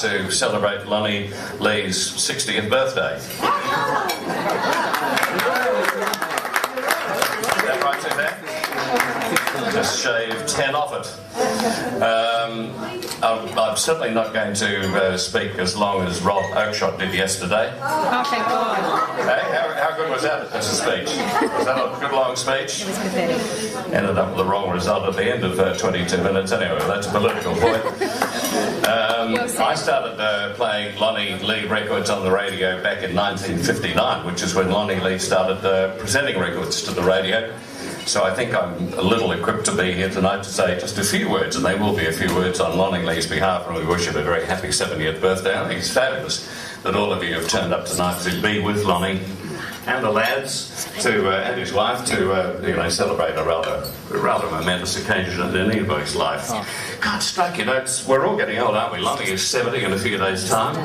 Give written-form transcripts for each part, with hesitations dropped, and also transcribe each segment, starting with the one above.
to celebrate Lonnie Lee's 60th birthday. Is that right, Suzanne? Just shave 10 off it. I'm certainly not going to speak as long as Rob Oakeshott did yesterday. Oh, thank God. Hey, how good was that as a speech? Was that a good long speech? It was pathetic. Ended up with the wrong result at the end of 22 minutes. Anyway, that's a political point. I started playing Lonnie Lee records on the radio back in 1959, which is when Lonnie Lee started presenting records to the radio. So I think I'm a little equipped to be here tonight to say just a few words, and they will be a few words on Lonnie Lee's behalf, and we wish him a very happy 70th birthday. I think it's fabulous that all of you have turned up tonight to be with Lonnie and the lads and his wife to celebrate a rather momentous occasion in anybody's life. God, strike your notes. We're all getting old, aren't we? Lonnie is 70 in a few days' time.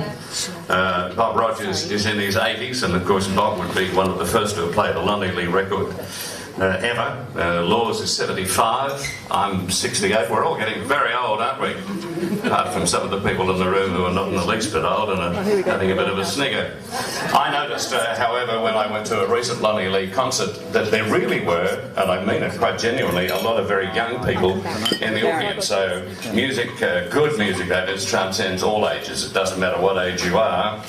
Bob Rogers is in his 80s, and of course Bob would be one of the first to have played a Lonnie Lee record ever. Laws is 75. I'm 68. We're all getting very old, aren't we? Apart from some of the people in the room who are not in the least bit old and are having a bit of a snigger. I noticed, however, when I went to a recent Lonnie Lee concert, that there really were, and I mean it quite genuinely, a lot of very young people in the audience. So music, good music, that is, transcends all ages. It doesn't matter what age you are.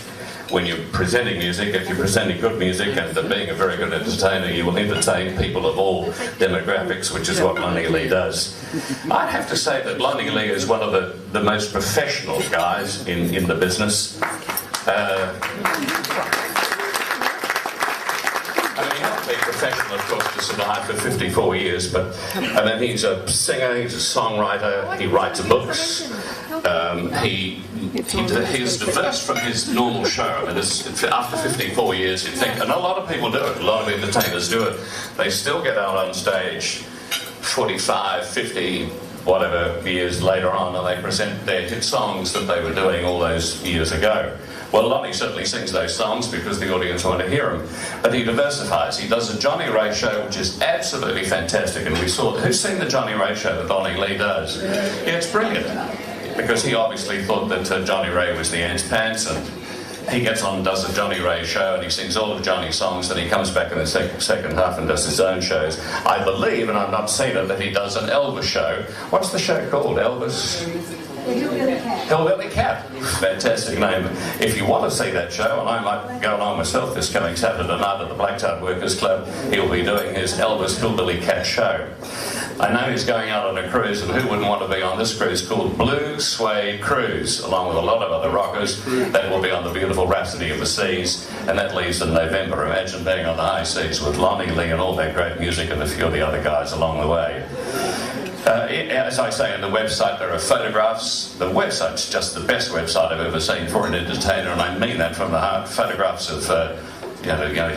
When you're presenting music, if you're presenting good music and being a very good entertainer, you will entertain people of all demographics, which is what Lonnie Lee does. I'd have to say that Lonnie Lee is one of the most professional guys in the business. I mean, you have to be professional, of course, to survive for 54 years, but I mean, he's a singer, he's a songwriter, he writes books. He's diverse from his normal show. I mean, after 54 years, you'd think, and a lot of people do it, a lot of entertainers do it, they still get out on stage 45, 50, whatever years later on, and they present their hit songs that they were doing all those years ago. Well, Lonnie certainly sings those songs because the audience want to hear them. But he diversifies. He does a Johnny Ray show, which is absolutely fantastic. And we saw, who's seen the Johnny Ray show that Lonnie Lee does? Yeah, it's brilliant. Because he obviously thought that Johnny Ray was the Ants Pants, and he gets on and does a Johnny Ray show, and he sings all of Johnny's songs, and he comes back in the second half and does his own shows. I believe, and I've not seen it, that he does an Elvis show. What's the show called? Elvis? Hillbilly Cat. Fantastic name. If you want to see that show, and I might go along myself this coming Saturday night at the Blacktown Workers Club, he'll be doing his Elvis Hillbilly Cat show. I know he's going out on a cruise, and who wouldn't want to be on this cruise called Blue Suede Cruise, along with a lot of other rockers. They will be on the beautiful Rhapsody of the Seas, and that leaves in November. Imagine being on the high seas with Lonnie Lee and all that great music and a few of the other guys along the way. As I say on the website, there are photographs. The website's just the best website I've ever seen for an entertainer, and I mean that from the heart. Photographs of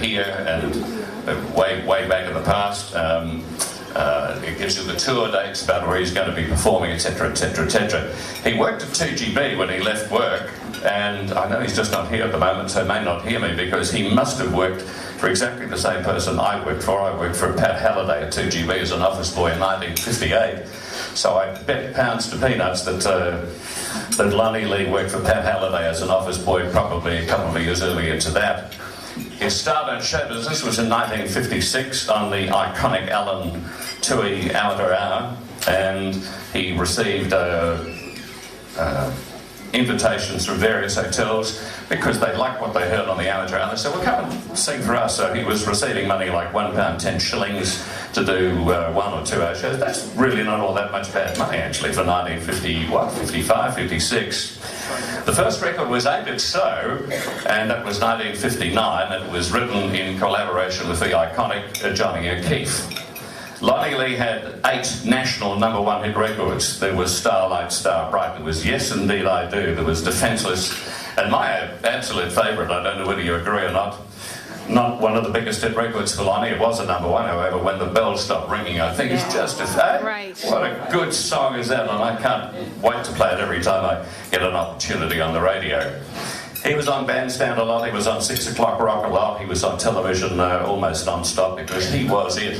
here and way back in the past. It gives you the tour dates about where he's going to be performing, etc., etc., etc. He worked at 2GB when he left work, and I know he's just not here at the moment, so he may not hear me, because he must have worked for exactly the same person I worked for. I worked for Pat Halliday at 2GB as an office boy in 1958. So I bet pounds to peanuts that Lonnie Lee worked for Pat Halliday as an office boy, probably a couple of years earlier to that. His start in show business was in 1956 on the iconic Alan Toohey Amateur Hour, and he received invitations from various hotels because they liked what they heard on the amateur hour. They said, well, come and sing for us. So he was receiving money like £1.10 to do 1 or 2 hour shows. That's really not all that much bad money, actually, for 55, 56. The first record was Ain't It So, and that was 1959. It was written in collaboration with the iconic Johnny O'Keefe. Lonnie Lee had 8 national #1 hit records. There was Starlight, Star Bright, there was Yes Indeed I Do, there was Defenseless, and my absolute favourite, I don't know whether you agree or not one of the biggest hit records for Lonnie. It was a #1, however, When the Bells Stop Ringing. I think it's just Right. What a good song is that, and I can't wait to play it every time I get an opportunity on the radio. He was on Bandstand a lot, he was on 6 O'Clock Rock a lot, he was on television almost non-stop, because he was it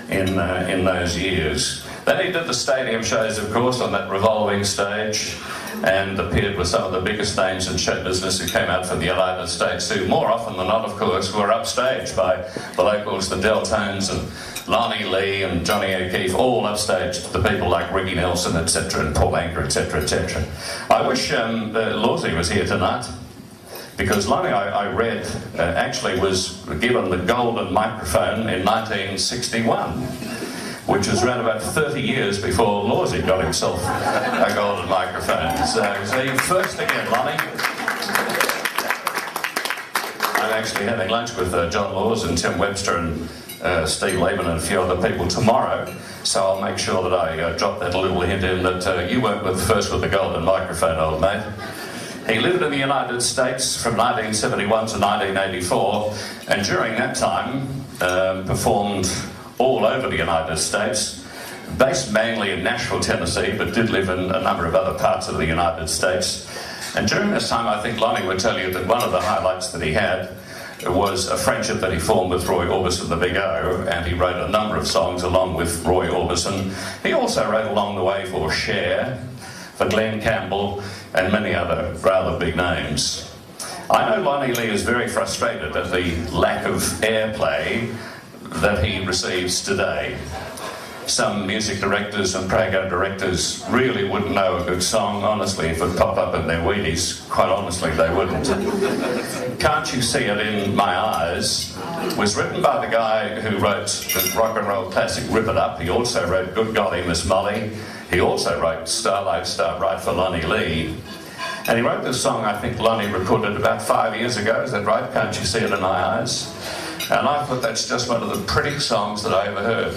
in those years. Then he did the stadium shows, of course, on that revolving stage, and appeared with some of the biggest names in show business who came out from the United States, who more often than not, of course, were upstaged by the locals, the Deltones and Lonnie Lee and Johnny O'Keefe, all upstaged the people like Ricky Nelson, etc., and Paul Anka, etc., etc. I wish Lawsy was here tonight, because Lonnie, I read, actually was given the golden microphone in 1961, which was around about 30 years before Lawsy got himself a golden microphone. So, see, first again, Lonnie. I'm actually having lunch with John Laws and Tim Webster and Steve Lehman and a few other people tomorrow, so I'll make sure that I drop that little hint in that you weren't first with the golden microphone, old mate. He lived in the United States from 1971 to 1984, and during that time performed all over the United States, based mainly in Nashville, Tennessee, but did live in a number of other parts of the United States. And during this time, I think Lonnie would tell you that one of the highlights that he had was a friendship that he formed with Roy Orbison, the Big O, and he wrote a number of songs along with Roy Orbison. He also wrote along the way for Cher, for Glenn Campbell, and many other rather big names. I know Lonnie Lee is very frustrated at the lack of airplay that he receives today. Some music directors and program directors really wouldn't know a good song, honestly, if it popped up in their Wheaties. Quite honestly, they wouldn't. Can't You See It in My Eyes was written by the guy who wrote the rock and roll classic Rip It Up. He also wrote Good Golly Miss Molly. He also wrote Starlight Starbright for Lonnie Lee. And he wrote this song, I think Lonnie recorded about 5 years ago. Is that right? Can't You See It in My Eyes? And I thought that's just one of the pretty songs that I ever heard.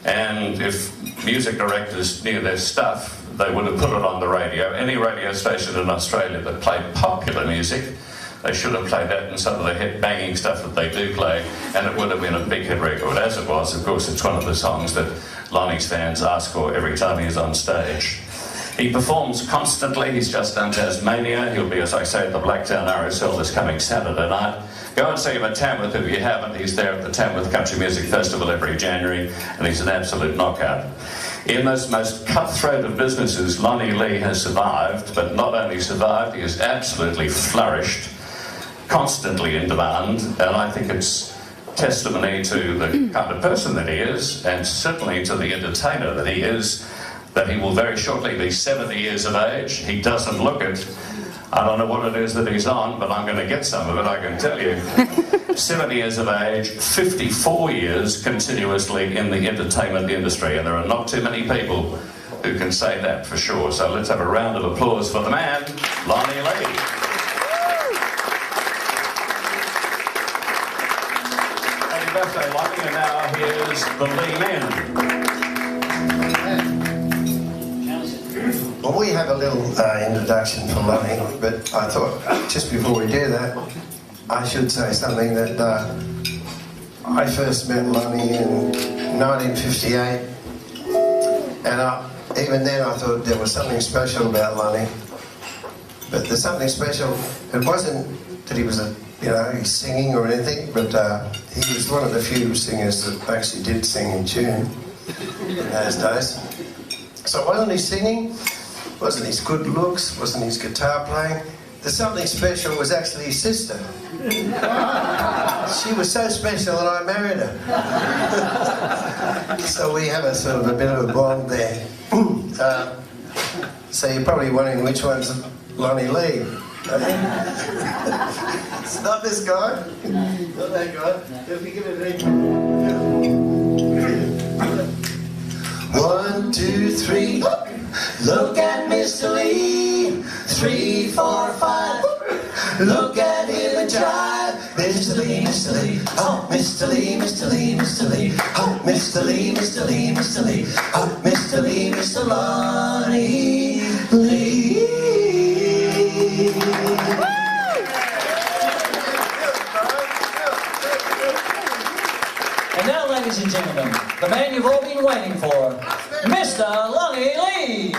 And if music directors knew their stuff, they would have put it on the radio. Any radio station in Australia that played popular music, they should have played that and some of the hit banging stuff that they do play, and it would have been a big hit record. As it was, of course, it's one of the songs that Lonnie's fans ask for every time he's on stage. He performs constantly. He's just done Tasmania. He'll be, as I say, at the Blacktown RSL this coming Saturday night. Go and see him at Tamworth if you haven't. He's there at the Tamworth Country Music Festival every January, and he's an absolute knockout. In this most cutthroat of businesses, Lonnie Lee has survived, but not only survived, he has absolutely flourished, constantly in demand, and I think it's testimony to the kind of person that he is, and certainly to the entertainer that he is, that he will very shortly be 70 years of age. He doesn't look it. I don't know what it is that he's on, but I'm going to get some of it, I can tell you. 70 years of age, 54 years continuously in the entertainment industry, and there are not too many people who can say that for sure. So let's have a round of applause for the man, Lonnie Lee. Happy birthday, Lonnie, and now here's the Lee Men. Well, we have a little introduction for Lonnie, but I thought just before we do that, I should say something that I first met Lonnie in 1958, and even then I thought there was something special about Lonnie. But there's something special. It wasn't that he was he's singing or anything, but he was one of the few singers that actually did sing in tune in those days. So wasn't he singing? Wasn't his good looks, wasn't his guitar playing. The something special was actually his sister. She was so special that I married her. So we have a sort of a bit of a bond there. So you're probably wondering which one's Lonnie Lee. It's not this guy. Not that guy. If you give it a 1, 2, 3. Look at Mr. Lee. 3, 4, 5. Look at him and jive. Mr. Lee, Mr. Lee. Oh, Mr. Lee, Mr. Lee, Mr. Lee. Oh, Mr. Lee, Mr. Lee, Mr. Lee. Oh, Mr. Lee, Mr. Lonnie Lee. And now, ladies and gentlemen, the man you've all been waiting for, Mr. Lonnie Lee.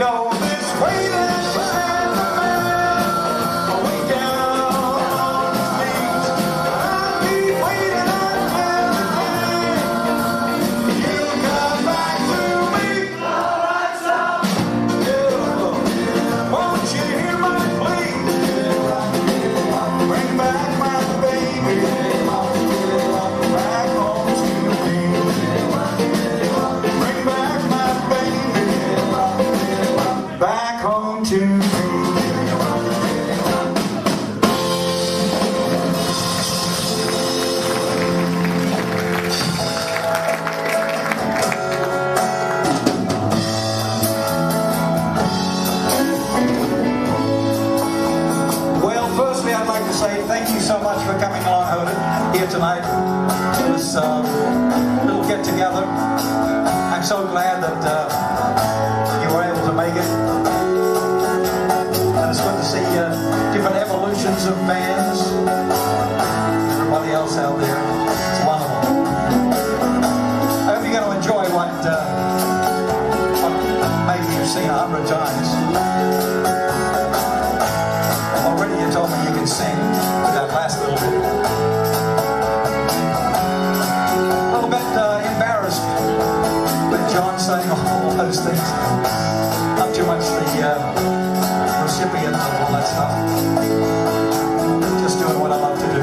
go this way that man, way down on the street. I'll be waiting until you come back to me. Alright, son. Yeah. Won't you hear my plea? Bring back my baby back home to me. Bring back my baby back home to me. Well, firstly, I'd like to say thank you so much for coming along here tonight to this little get-together. I'm so glad that you were able to make it. And it's good to see different evolutions of bands. Everybody else out there. It's wonderful. I hope you're going to enjoy what maybe you've seen 100 times. Already you told me you can sing with that last little bit. A little bit embarrassed with John saying all those things. Not too much the recipient of all that stuff. Just doing what I love to do.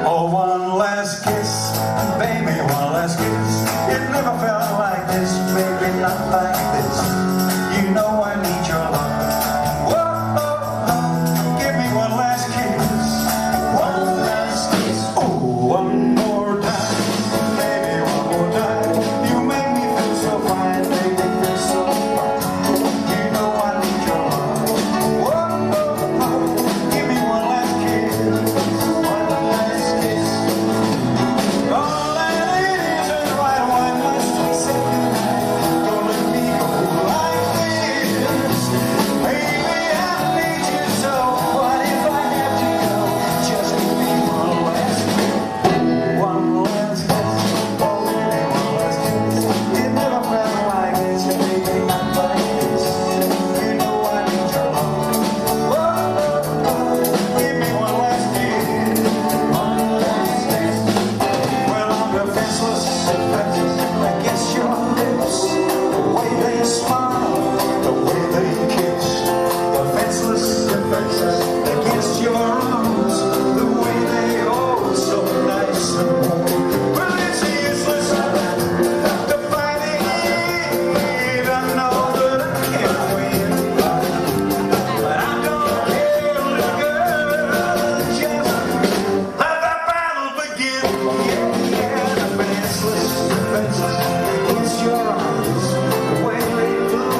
Oh, one last kiss, baby, one last kiss. It never felt like this, baby, not like this. You know I need your love. Whoa, oh, oh. Give me one last kiss. One last kiss. Oh, one more time. Baby, one more time. You make me feel so fine, baby, feel so fine. You know I need your love. Whoa, oh, oh. Give me one last kiss. One last kiss. All that is right, one last kiss. Don't let me go like this. Baby, I need you so. What if I have to go? Just give me one last kiss. One last kiss. Oh, baby, one last kiss. It never felt like this, baby, not like this. You know I need your love. Whoa, oh, oh. Give me one last kiss. One last kiss. Well, I'm defenseless, against your lips. The way they smile, the way they kiss. Defenseless, against your arms. The way they oh so nice and warm. Well, it's useless fighting it. I know that I can't win, but I don't care, little girl. Just let the battle begin. Yeah, defenseless against your arms. The way they blow,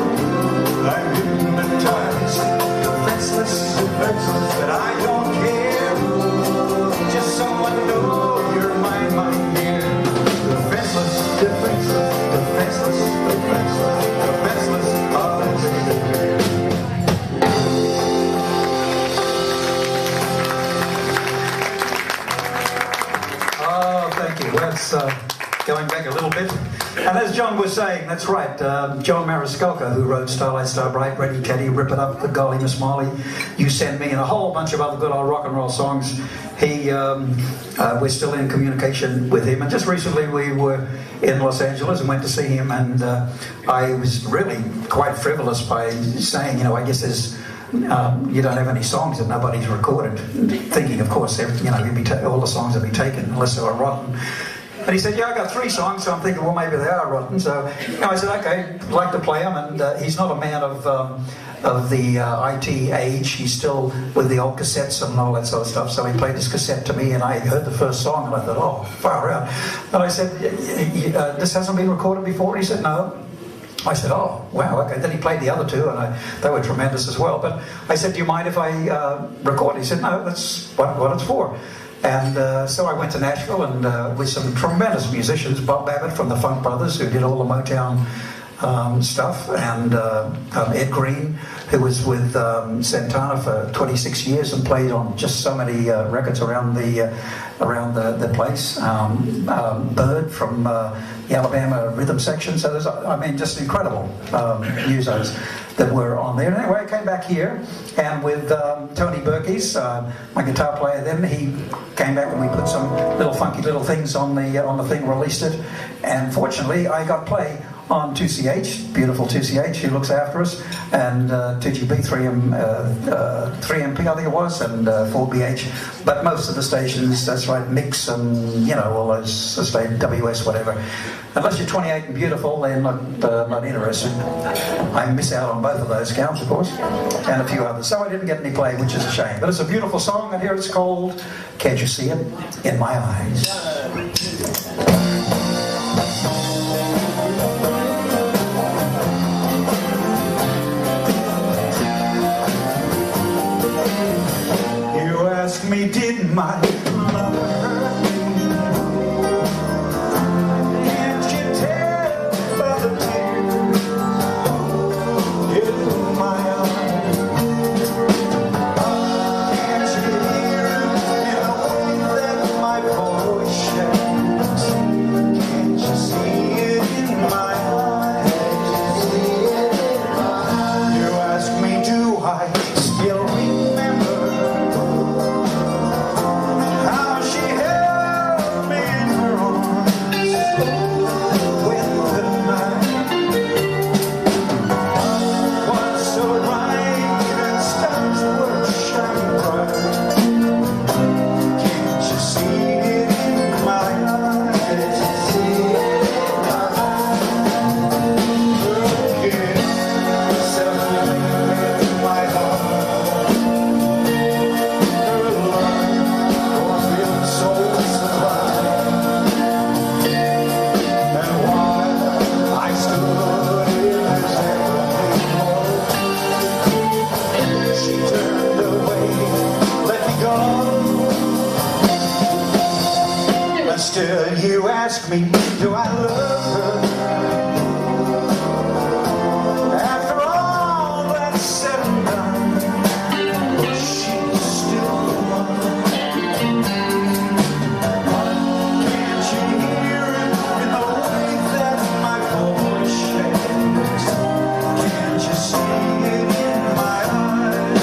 I'm hypnotized. Defenseless, but I don't care. Just someone know you're my dear. Defenseless, defenseless, defenseless, defenseless, defenseless. Oh, thank you. That's going back a little bit. And as John was saying, that's right. John Mariscalco, who wrote Starlight, Star Bright, Ready Teddy, Rip It Up, The Golly Miss Molly, You Send Me, and a whole bunch of other good old rock and roll songs. We're still in communication with him. And just recently we were in Los Angeles and went to see him. And I was really quite frivolous by saying, I guess there's you don't have any songs that nobody's recorded. Thinking, of course, all the songs will be taken unless they were rotten. And he said, yeah, I got 3 songs, so I'm thinking, well, maybe they are rotten. So I said, okay, I'd like to play them. And he's not a man of the IT age. He's still with the old cassettes and all that sort of stuff. So he played this cassette to me, and I heard the first song, and I thought, oh, far out. And I said, this hasn't been recorded before? And he said, no. I said, oh, wow, okay. Then he played the other 2, and they were tremendous as well. But I said, do you mind if I record? He said, no, that's what it's for. And so I went to Nashville and with some tremendous musicians, Bob Babbitt from the Funk Brothers, who did all the Motown stuff, and Ed Green, who was with Santana for 26 years and played on just so many records around the place. Bird from the Alabama rhythm section. So there's, I mean, just incredible musos that were on there. And anyway, I came back here, and with Tony Berkey's, my guitar player, then he came back and we put some little funky little things on the thing, released it, and fortunately I got play on 2CH, beautiful 2CH, who looks after us, and 2GB, 3MP I think it was, and 4BH, but most of the stations, that's right, Mix and, you know, all those, WS, whatever. Unless you're 28 and beautiful, they're not interested. I miss out on both of those counts, of course, and a few others. So I didn't get any play, which is a shame. But it's a beautiful song, and here it's called Can't You See It in My Eyes. Ask me, did my love hurt me? Can't you tell by the tears in my eyes? Can't you hear in the way that my voice shakes? Can't you see it in my eyes? You ask me, do I still remember you ask me, do I love her? After all that's said and done, she's still the one. Can't you hear it in the way that my voice shakes? Can't you see it in my eyes?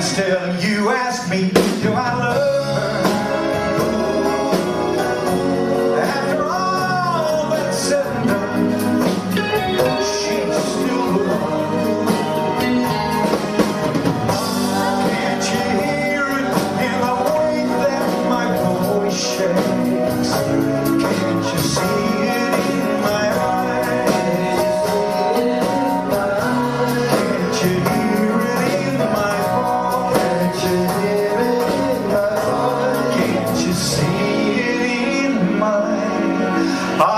Still, you ask me, do I love her? After all that's said and done, she's still the one. Can't you hear it in the way that my voice shakes? Can't you see it in my eyes? Can't you hear it in my voice? Can't you see it in my eyes?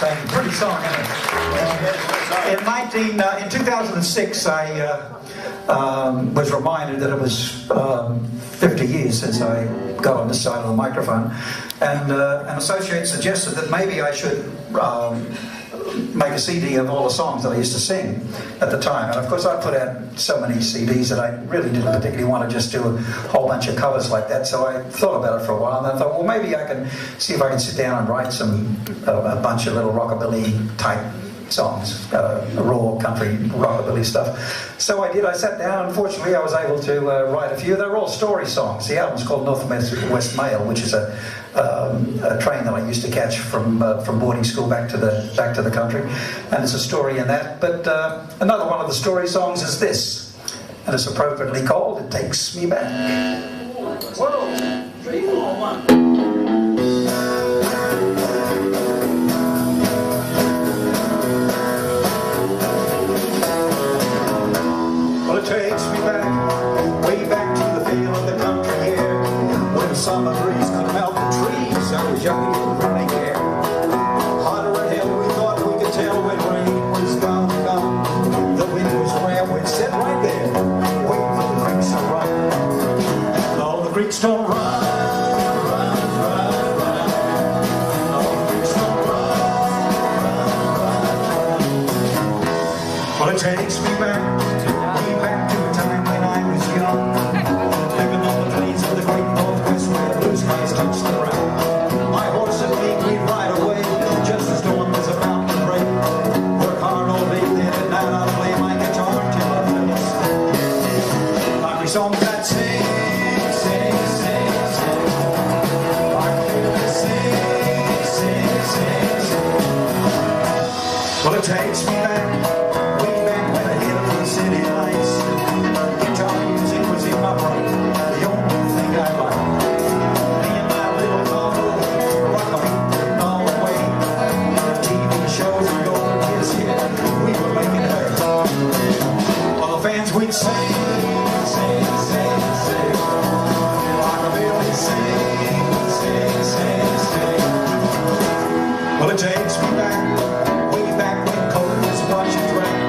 Thank you. Pretty song, isn't it? In 2006, I was reminded that it was 50 years since I got on this side of the microphone, and an associate suggested that maybe I should make a CD of all the songs that I used to sing at the time. And of course I put out so many CDs that I really didn't particularly want to just do a whole bunch of covers like that, so I thought about it for a while, and I thought, well, maybe I can see if I can sit down and write a bunch of little rockabilly type songs, raw country rockabilly stuff. So I did. I sat down. Unfortunately, I was able to write a few. They're all story songs. The album's called North West Mail, which is a train that I used to catch from boarding school back to the country, and it's a story in that. But another one of the story songs is this, and it's appropriately called "It Takes Me Back." 1, 2, 3. summer breeze could melt the trees. I was young and didn't really care. Hotter than hell, we thought we could tell when rain was gonna come. The wind was rare, we'd sit right there, waiting for the creeks to run. All the creeks don't run. Well, it takes me back to a time when I was young, living on the plains of the great Northwest where the blue skies touch the ground. My horse and me, we'd ride away just as dawn was about to break. Work hard all day, then at night I'd play my guitar till I fell asleep. Like songs that sing, sing, sing, sing. Like sing, sing, sing, sing. Well, it takes me back. City lights, guitar music was in my brain, the only thing I liked. Me and my little novel, rockin' all the way. TV shows and golden kids, yeah, we were making her. All the fans we'd sing, sing, sing, sing. Rockabilly, sing, sing, sing, sing. Well, it takes me back, way back when cold was watching track.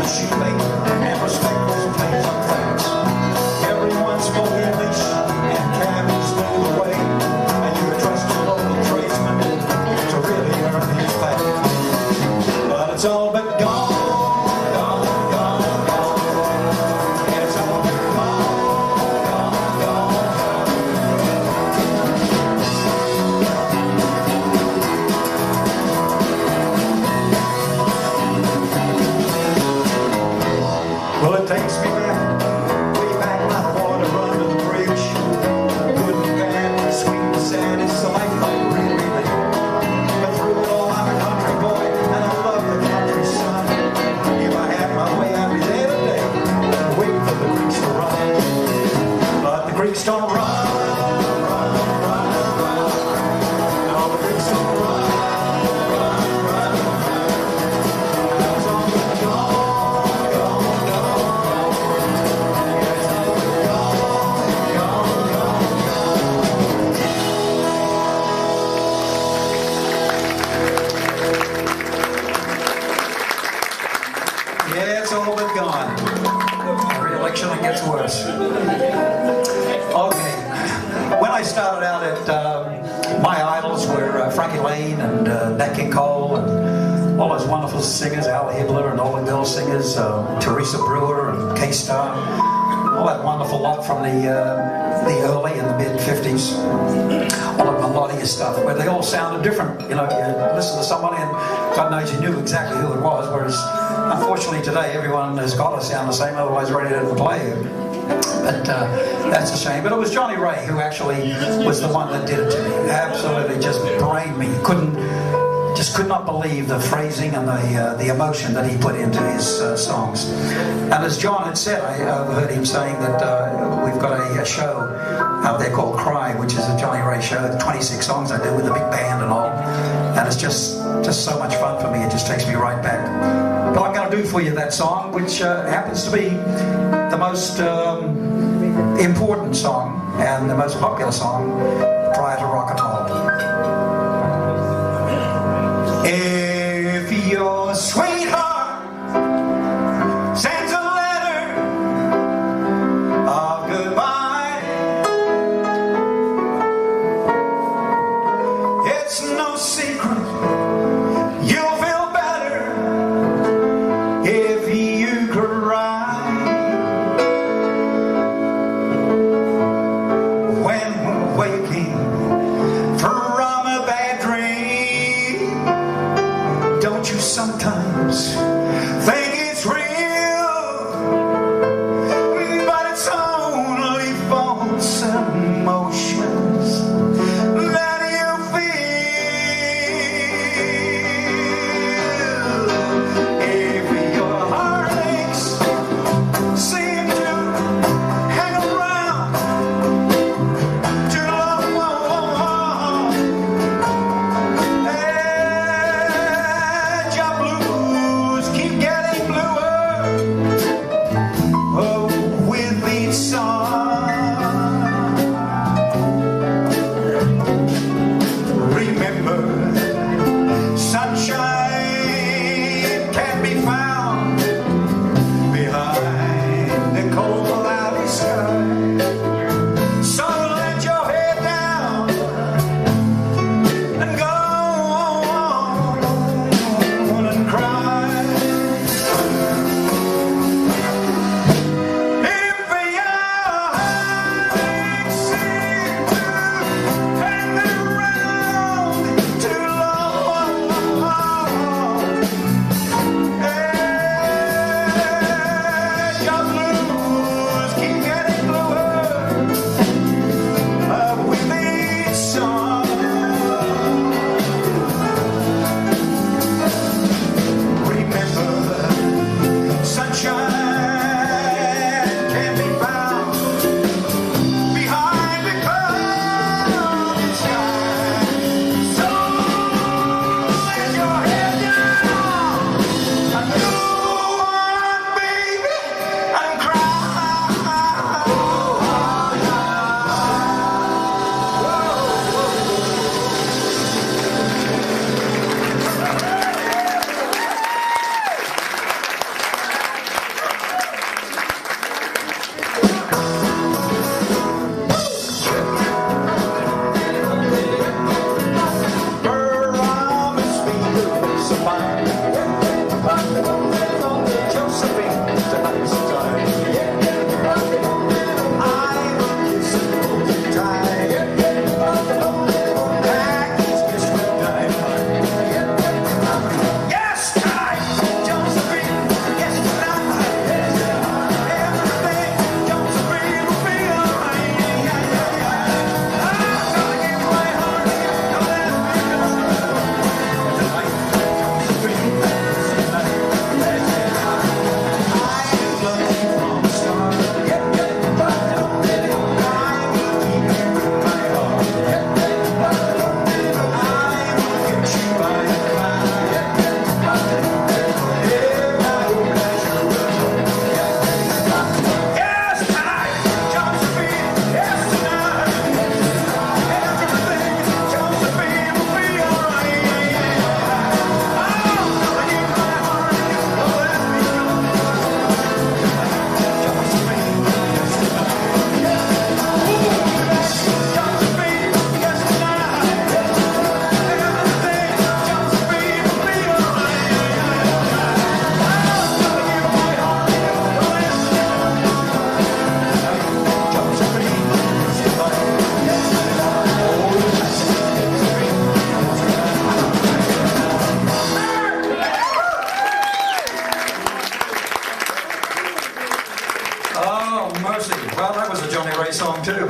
Shoelace and respect was plays on tracks. Everyone spoke English and cabbies knew the way, and you could trust your local tradesman to really earn his pay. But it's all but gone, gone, gone, gone. And it's all but gone, gone, gone, well, it takes me back, way back when I wanted to run to the bridge. Good and bad, sweet and sad, it's the life I really live. But through it all, I'm a country boy, and I love the countryside. If I had my way, I'd be there today, waiting for the creeks to run. But the creeks don't run, run, run, run. No, the creeks don't run, run, run, run. It's all been gone. Yeah, it's all but gone. Re-election, it gets worse. Okay. When I started out at, my idols were Frankie Lane and Nat King Cole and all those wonderful singers, Al Hibbler and all the girl singers, Teresa Brewer and K-Star, all that wonderful lot from the early and the mid-50s. All the melodious stuff, where they all sounded different. You know, you listen to somebody and God knows you knew exactly who it was, whereas unfortunately today everyone has got to sound the same, otherwise radio doesn't play. But that's a shame. But it was Johnny Ray who actually was the one that did it to me. Absolutely just brained me. Just could not believe the phrasing and the emotion that he put into his songs. And as John had said, I heard him saying that we've got a show out there called Cry, which is a Johnny Ray show. 26 songs I do with a big band and all. And it's just so much fun for me. It just takes me right back. But I'm going to do for you that song, which happens to be the most important song and the most popular song prior to rock and roll. If your sweetheart sends a letter of goodbye, it's no secret you'll feel better if you cry. When we're waking from a bad dream, don't you sometimes think it's real? But it's only false emotions that you feel. If your heartaches seem to hang around too long, and your blues keep getting bluer, oh, with each song.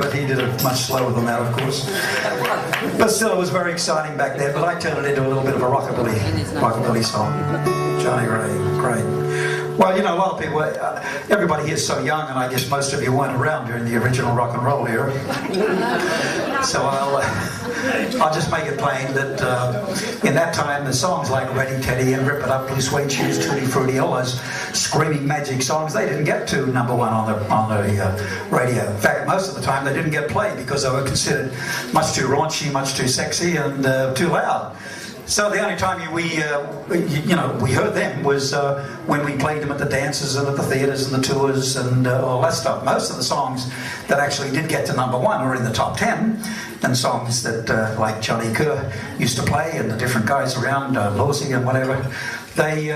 but he did it much slower than that, of course. But still, it was very exciting back then. But I turned it into a little bit of a rockabilly song. Johnny Ray, great. Well, you know, a lot of people, everybody here is so young, and I guess most of you weren't around during the original rock and roll era. So I'll just make it plain that in that time, the songs like Ready Teddy and Rip It Up, Blue Suede Shoes, Tutti Frutti, all those screaming magic songs, they didn't get to number one on the radio. In fact, most of the time they didn't get played because they were considered much too raunchy, much too sexy, and too loud. So the only time we heard them was when we played them at the dances and at the theatres and the tours and all that stuff. Most of the songs that actually did get to number one were in the top 10, and songs that like Johnny Kerr used to play and the different guys around, Lawsy and whatever, they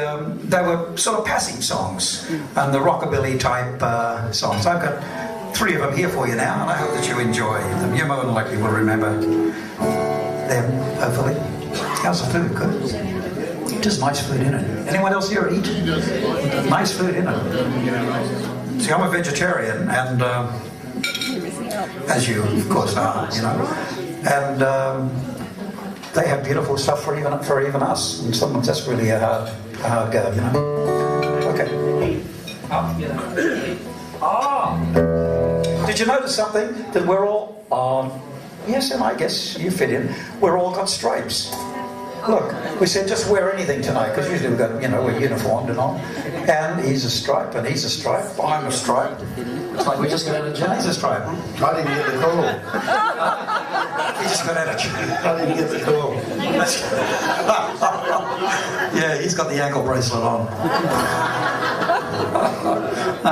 were sort of passing songs and the rockabilly type songs. I've got 3 of them here for you now, and I hope that you enjoy them. You more than likely will remember them, hopefully. How's the food? Good? Just nice food, isn't it? Anyone else here eat? Nice food, isn't it? See, I'm a vegetarian, and as you, of course, are, you know. And they have beautiful stuff for even us. And sometimes that's really a hard go, you know. Okay. Did you notice something? That we're all, yes, and I guess you fit in, we're all got stripes. Look, we said just wear anything tonight, because usually we've got, you know, we're uniformed and all. And he's a stripe, and he's a stripe, I'm a stripe. It's like we just got out of jail. He's a stripe. I didn't get the call. He just got out of jail. I didn't get the call. Yeah, he's got the ankle bracelet on.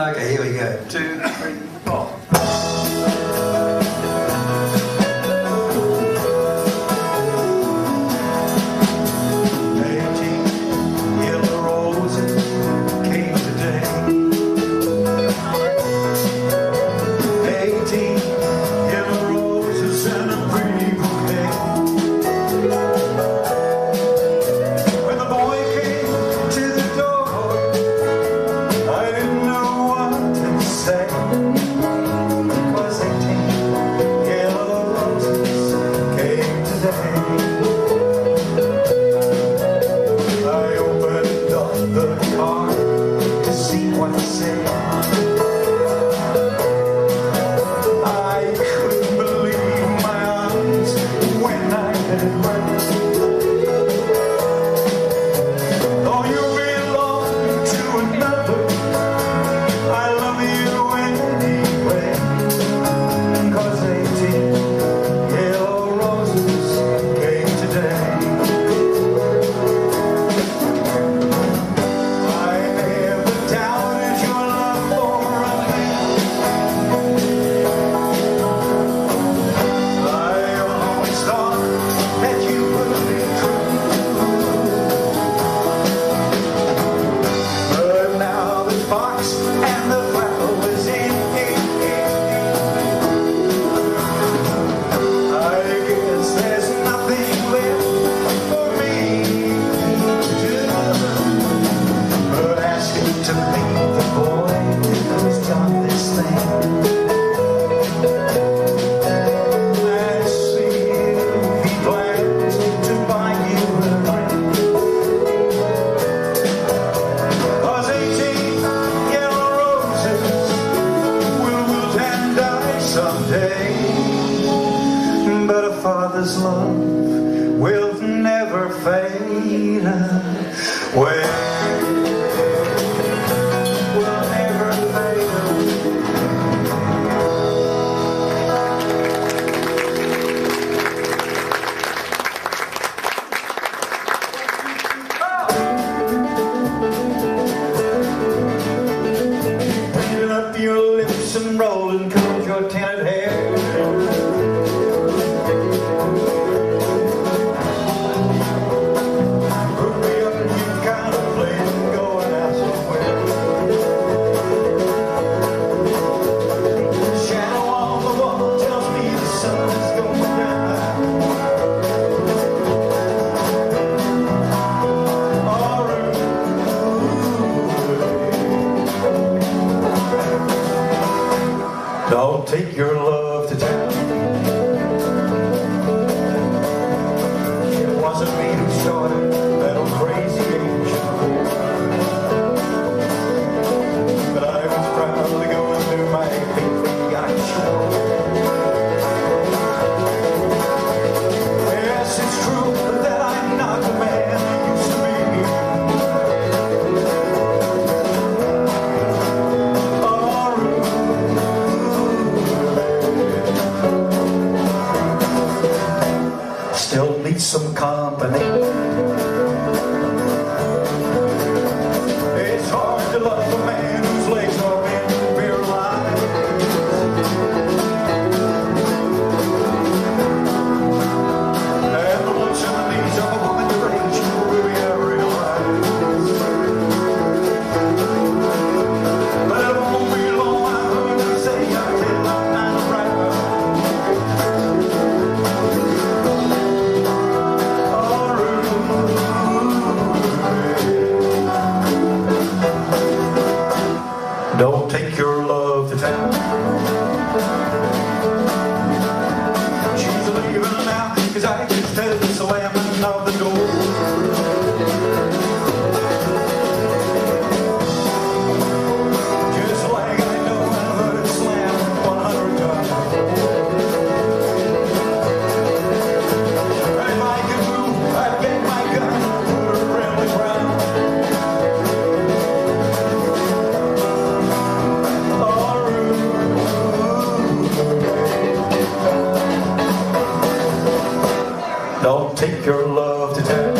Okay, here we go. 2, 3, 4. Father's love will never fade away. Will never fade Clean up your lips and roll and curl your tinted hair. Go some company. It's hard to love a man whose legs are bent paralyzed. And the looks in the knees of a woman your age will be realized. But it won't be long, I heard her say, until I'm not around. Don't take your love to town. She's leaving now, 'cause I can tell the slamming of the door. Just like I know I heard it slam 100 times. If I could move, I'd get my gun, put her around the ground. Don't take your love to town.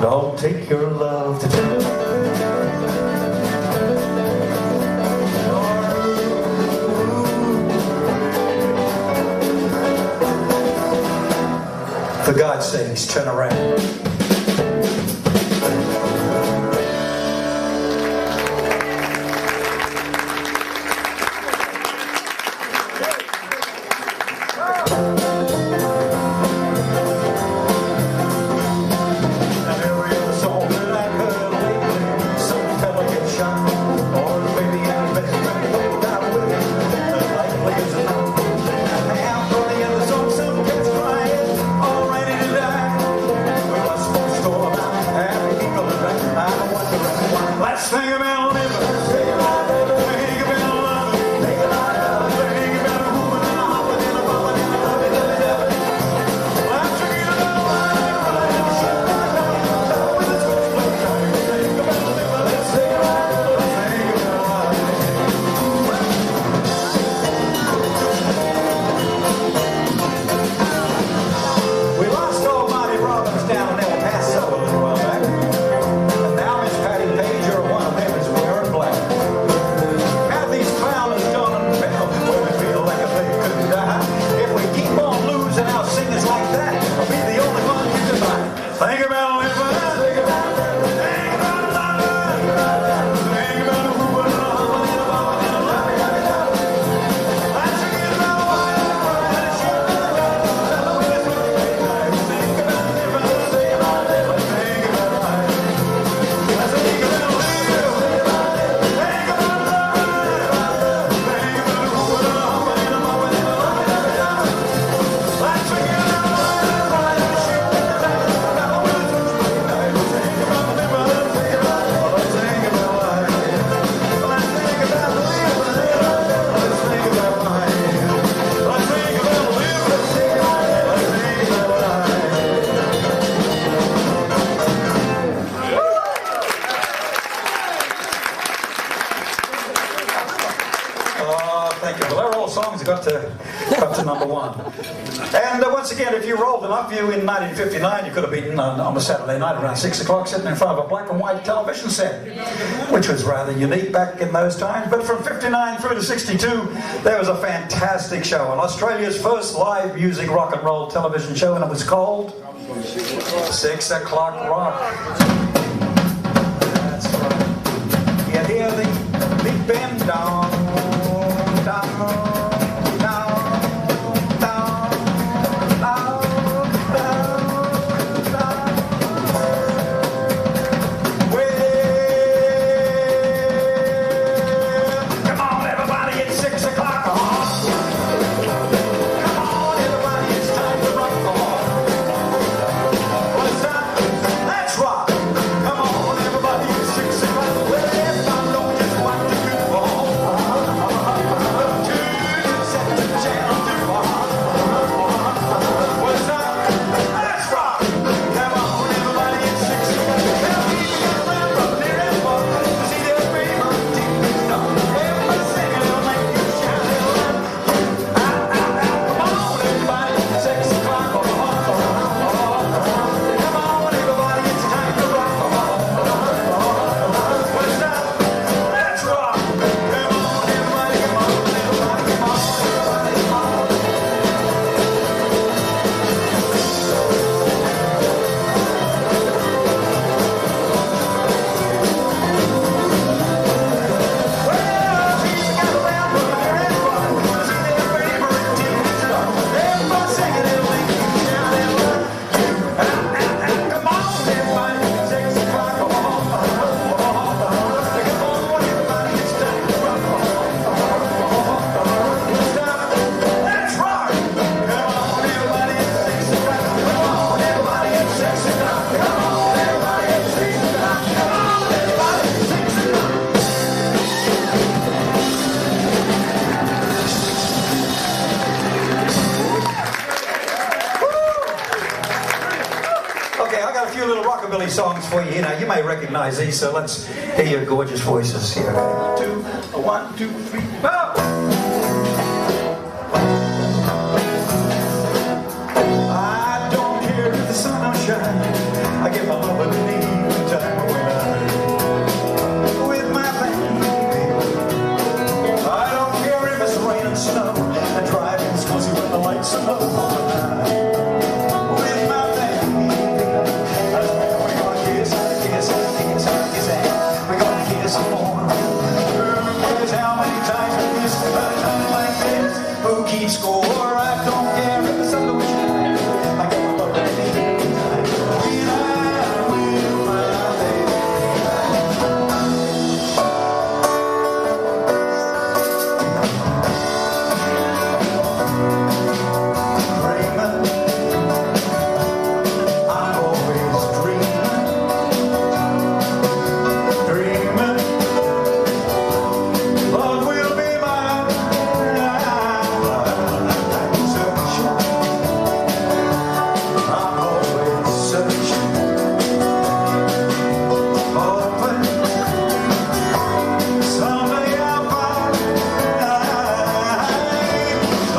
Don't take your love to town. For God's sakes, turn around. Let's think about living. Think about living. Think about loving. Think about loving. Think about a woman and a hopping and a bumping and a loving, loving, loving. Let's think about life, right and shit like that. With the switch play time. Think about living. Let's think about living. Think about life. We lost Almighty Robbins down in El Paso a little while back. And now Miss Patty Page, or one of them, is wearing black. Kathy's clown is done and fell where we feel like if they couldn't die. If we keep on losing our singers like that, I'll be the only one who can buy. Think about living. Think about living. Think about loving. Think about a woman and a hopping and a bumping and a loving, loving, loving. Let's forget about why I'm right and shit like that. With a switch play time. Think about living. Think about living. Think about life. Let's think about living. Think about living. Think about loving. Think about a woman and a hopping and a bumping and a loving, loving, loving. Let's forget about why I'm right and shit like that. With a switch play time. Think about living. Think about living. Let's think about life. Let's think about living. Let's think about life. Let's think about living. Let's think about life. Oh, thank you. Well, they're all songs that got to number one. And once again, if you rolled enough, you in 1959, you could have been on a Saturday night around 6 o'clock sitting in front of a black and white television set, which was rather unique back in those times. But from 59 through to 62, there was a fantastic show on Australia's first live music rock and roll television show, and it was called 6 O'Clock Rock. That's right. You hear the big band down, down, down, down, down, down, down. Well, come on everybody, it's 6 o'clock. Come on everybody, it's time to rock. What's that? Let's rock. for you. You know, you may recognize these, so let's hear your gorgeous voices here. 1, 2, 3, 4. I don't care if the sun don't shine. I get my love any time when I'm with my baby. I don't care if it's rain and snow and driving's cozy when the lights are low. With my baby, we're gonna kiss, we're gonna kiss some more. Here's how many times we kiss at a time like this. Who keeps score? I don't care if the sun don't shine. I get my love any time when I'm with my baby.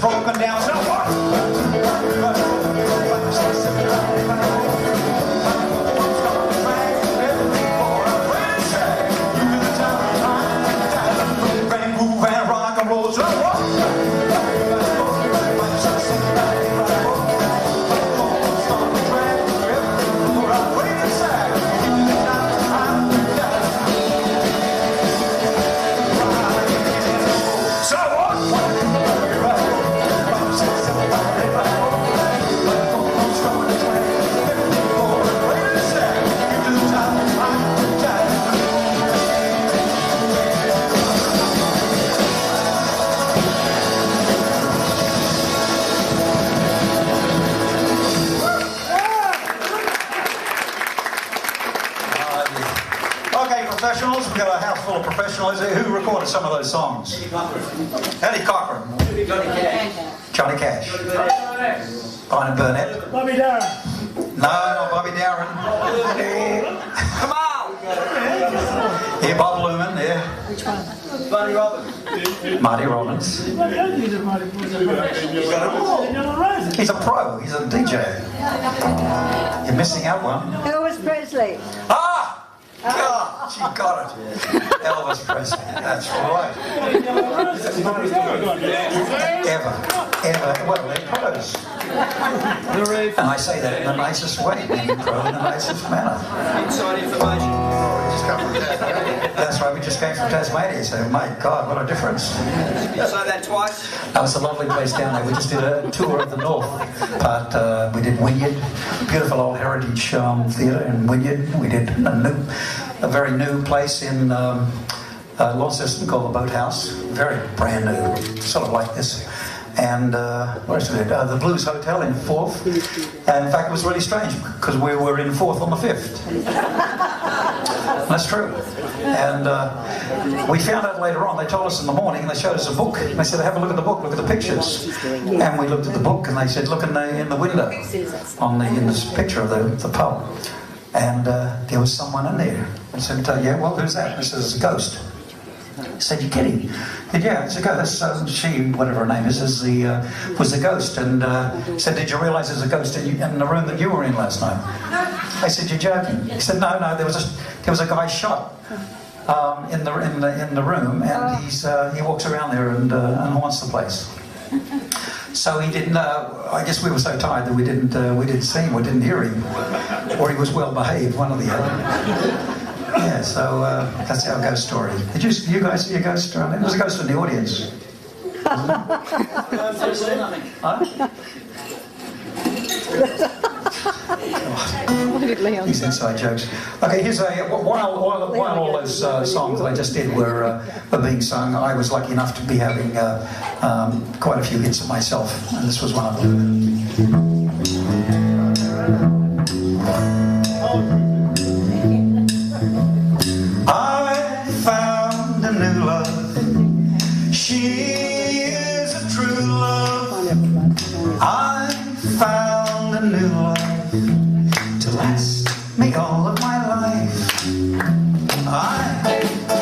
Broken down, so what? Groove and rock and roll, so what? Professionals, we've got a house full of professionals here. Who recorded some of those songs? Eddie Cochran. Johnny Cash. Brian Burnett. Bobby Darren. No, not Bobby Darren. Come on! Yeah, Bob Lumen, yeah. Which one? Marty Robbins. Marty Robbins. He's a pro, he's a DJ. You're missing out one. Elvis Presley. Ah! God, she got it. Elvis Presley, that's right. Ever, well, they're pros. And I say that in the nicest way, being pro in the nicest manner. Inside information. That's right, we just came from Tasmania, so my God, what a difference. You say that twice? That was a lovely place down there. We just did a tour of the north part. We did Wynyard, beautiful old heritage theatre in Wynyard. We did a very new place in Launceston called the Boathouse. Very brand new, sort of like this. And what else did we do? The Blues Hotel in Forth. And in fact, it was really strange because we were in Forth on the 5th. That's true. And we found out later on, they told us in the morning, they showed us a book. And they said, have a look at the book, look at the pictures. And we looked at the book and they said, look in the window, in this picture of the pub. And there was someone in there. I said, yeah, well, who's that? He says, it's a ghost. I said, you're kidding? He said, yeah, it's a ghost. She, whatever her name is was the ghost. And said, did you realise there's a ghost in the room that you were in last night? I said, you're joking. He said, no, there was a guy shot in the room, and he walks around there and haunts the place. So he didn't. I guess we were so tired that we didn't see him, or didn't hear him, or he was well behaved, one or the other. Yeah, so that's our ghost story. Did you guys see a ghost story? There was a ghost in the audience. Huh? These inside jokes. Okay, here's while all those songs that I just did were being sung, I was lucky enough to be having quite a few hits of myself, and this was one of them. I found a new love. She is a true love. I found a new love to last me all of my life. I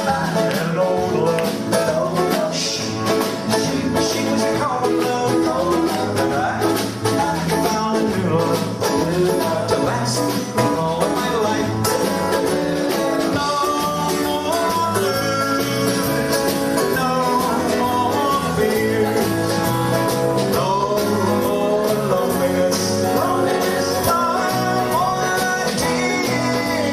had an old love. She was called love. And I found a new love to last me all of my life. No more blues, no more fears, no more loneliness, no more tears.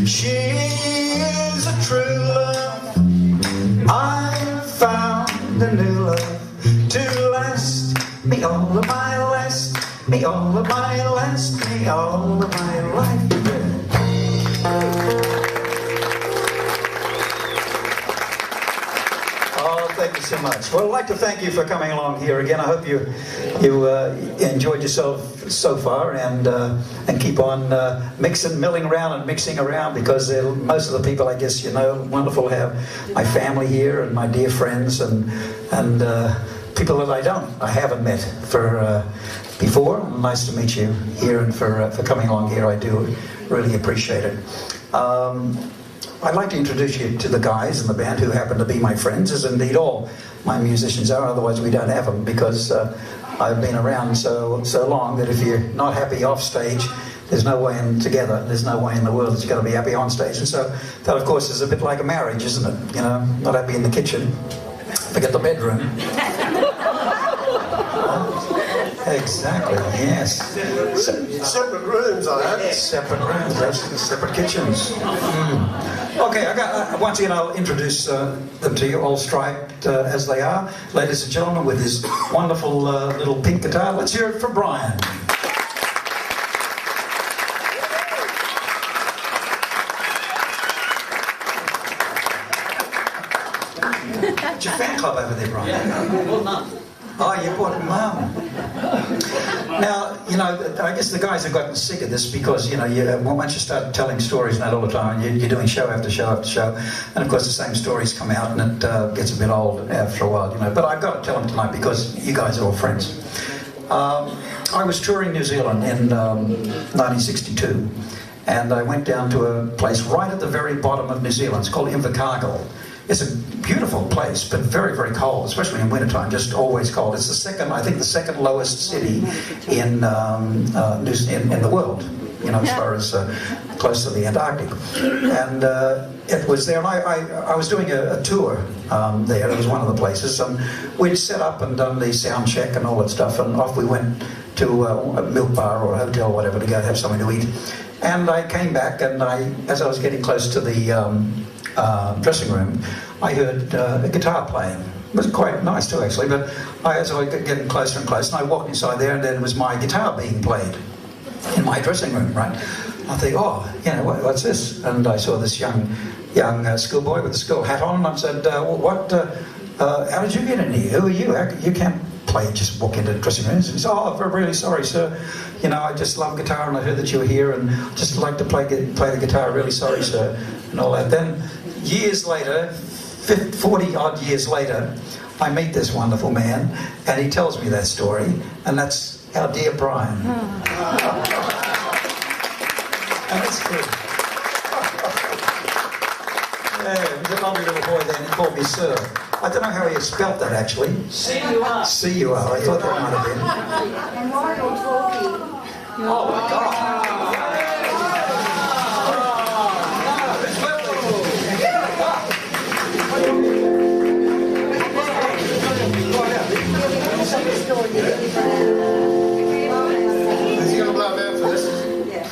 She is a true love. I found a new love to last me all of my last, me all of my last, me all of my life. Oh, thank you so much. Well, I'd like to thank you for coming along here again. I hope you enjoyed yourself so far, and keep on milling around and mixing around, because most of the people, I guess, you know, wonderful to have my family here and my dear friends and people that I haven't met for before. Nice to meet you here, and for coming along here. I do really appreciate it. I'd like to introduce you to the guys in the band who happen to be my friends, as indeed all my musicians are. Otherwise, we don't have them, because I've been around so long that if you're not happy off stage, there's no way in together. There's no way in the world that you're going to be happy on stage. And so that, of course, is a bit like a marriage, isn't it? You know, not happy in the kitchen, forget the bedroom. Exactly, yes. Separate rooms, I have. Separate rooms, yes, separate kitchens. Okay, once again, I'll introduce them to you, all striped as they are. Ladies and gentlemen, with his wonderful little pink guitar, let's hear it for Brian. It's your fan club over there, Brian. Well, none. Oh, you bought it, Mum. Now, you know, I guess the guys have gotten sick of this, because, you know, once you start telling stories and that all the time, you're doing show after show after show, and of course the same stories come out, and it gets a bit old after a while, you know. But I've got to tell them tonight, because you guys are all friends. I was touring New Zealand in 1962, and I went down to a place right at the very bottom of New Zealand. It's called Invercargill. It's a beautiful place, but very, very cold, especially in wintertime, just always cold. It's the second lowest city in the world, you know, as far as close to the Antarctic. And it was there, and I was doing a tour there. It was one of the places, and we'd set up and done the sound check and all that stuff, and off we went to a milk bar or a hotel or whatever to go have something to eat. And I came back, and as I was getting close to the dressing room, I heard a guitar playing. It was quite nice too, actually, but as I was getting closer and closer, and I walked inside there, and then it was my guitar being played in my dressing room, right? I think, oh, you know, what's this? And I saw this young schoolboy with a school hat on, and I said, how did you get in here? Who are you? You can't play, just walk into the dressing room. He said, oh, I'm really sorry, sir. You know, I just love guitar, and I heard that you were here, and just like to play the guitar. Really sorry, sir, and all that. Then, years later, 40 odd years later, I meet this wonderful man, and he tells me that story, and that's our dear Brian. And it's good. Yeah, he was a lovely little boy then. He called me sir. I don't know how he had spelt that, actually. C-U-R. C-U-R. I thought that might have been. Oh my God. Is he going to blow out for this? Yeah.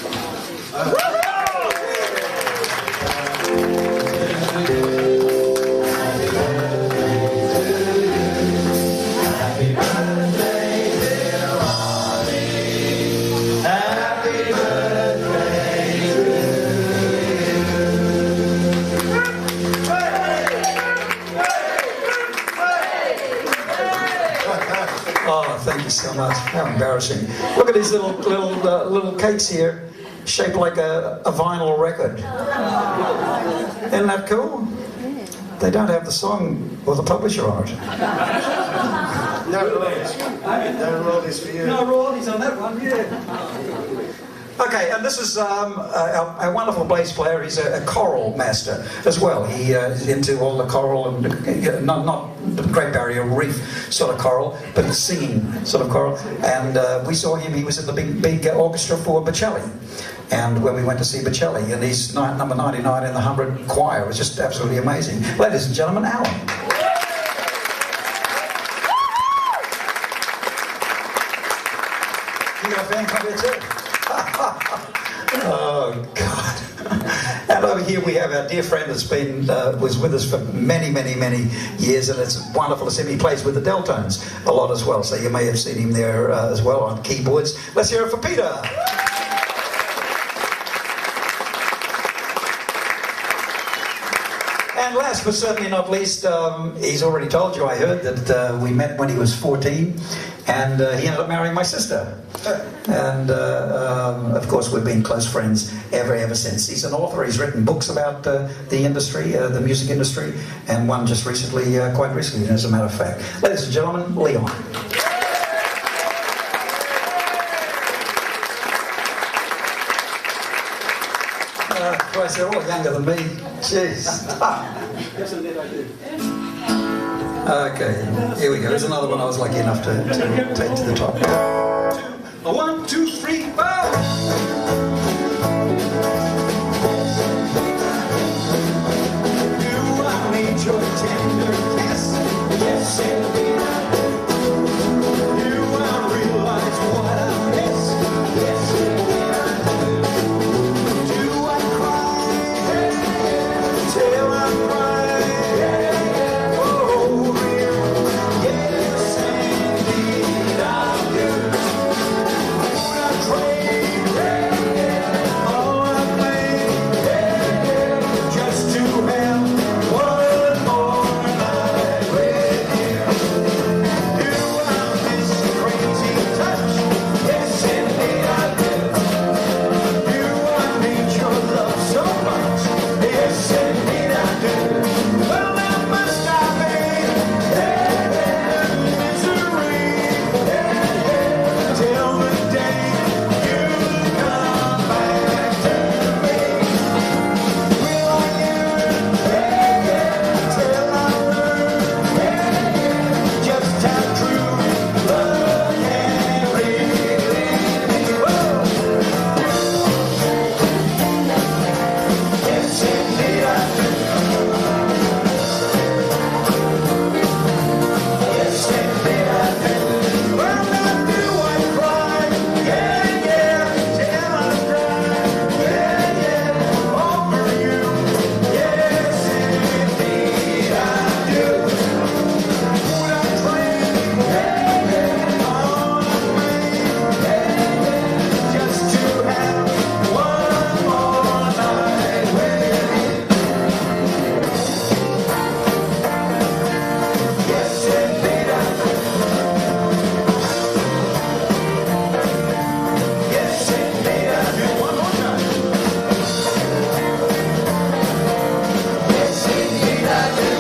Happy birthday, dear Lonnie. Happy birthday to Oh, thank you so much. How embarrassing. Look at these little cakes here, shaped like a vinyl record. Isn't that cool? They don't have the song or the publisher on it. No royalties. No royalties for you. No royalties on that one, yeah. Okay, and this is a wonderful bass player. He's a choral master as well. He is into all the choral and not the Great Barrier Reef sort of choral, but singing sort of choral. And we saw him. He was in the big orchestra for Bocelli. And when we went to see Bocelli, and he's number 99 in the 100 choir, it was just absolutely amazing. Ladies and gentlemen, Alan. You got a fan club here too? Oh, God. And over here we have our dear friend that's been was with us for many, many, many years, and it's wonderful to see him. He plays with the Deltones a lot as well, so you may have seen him there as well on keyboards. Let's hear it for Peter. And last but certainly not least, he's already told you, I heard, that we met when he was 14, and he ended up marrying my sister. And of course we've been close friends ever since. He's an author. He's written books about the industry, the music industry, and one just recently, quite recently, as a matter of fact. Ladies and gentlemen, Leon. Christ, they're all younger than me. Jeez. Yes, indeed I do. Okay, here we go. Here's another one I was lucky enough to take to the top. 1, 2, 3, 4. Do I need your tender kiss? Yes, indeed I do. Do I realize what I miss? Yes, indeed I do. Do I cry till I cry? Oh, yes, indeed I do. Would I trade all I claim just to have one more night with you? Do I miss crazy touch? Yes, indeed I do. Do I need your love so much? Yes, indeed I do. Well, now must I be misery till the day you come back to me? Will I yearn till I learn just how true love can really be? Whoa. Yes, indeed I do. Yes, indeed I do. Well, now do I cry? Yeah, till I cry. Over you. Yes, indeed I do. Would I trade all I just to have one more night with you? Yes, indeed I do. Yes, indeed I do. One more time. Yes, indeed I do.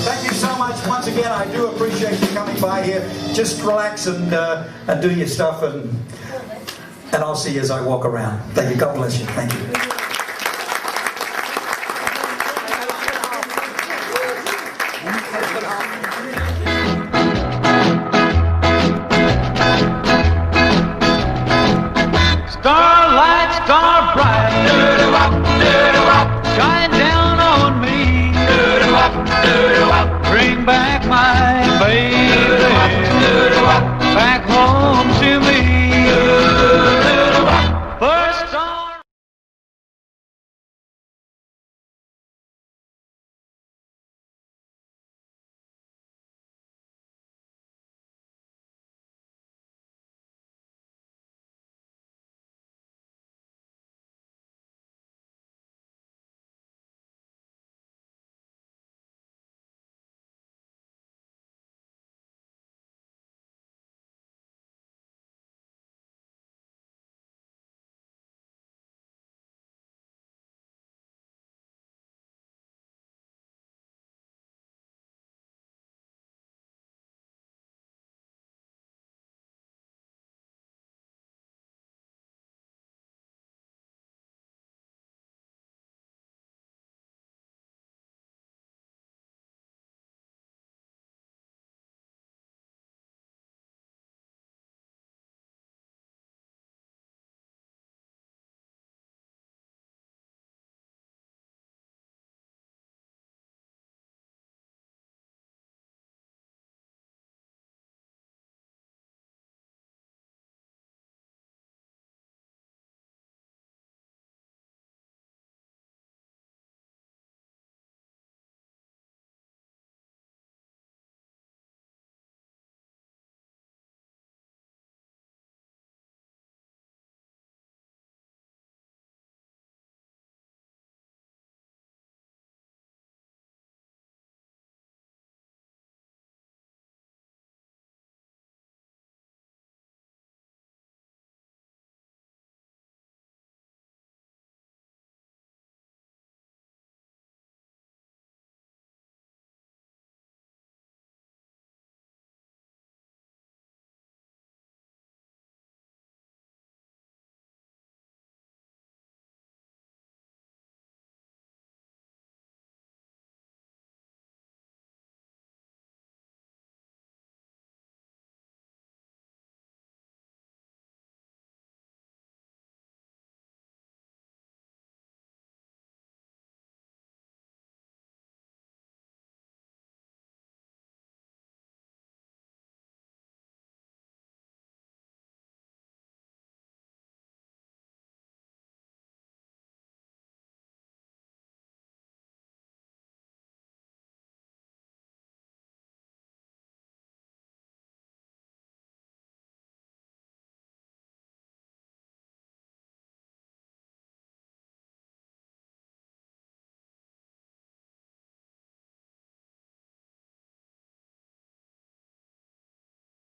Thank you so much. Once again, I do appreciate you coming by here. Just relax and do your stuff, and I'll see you as I walk around. Thank you. God bless you. Thank you.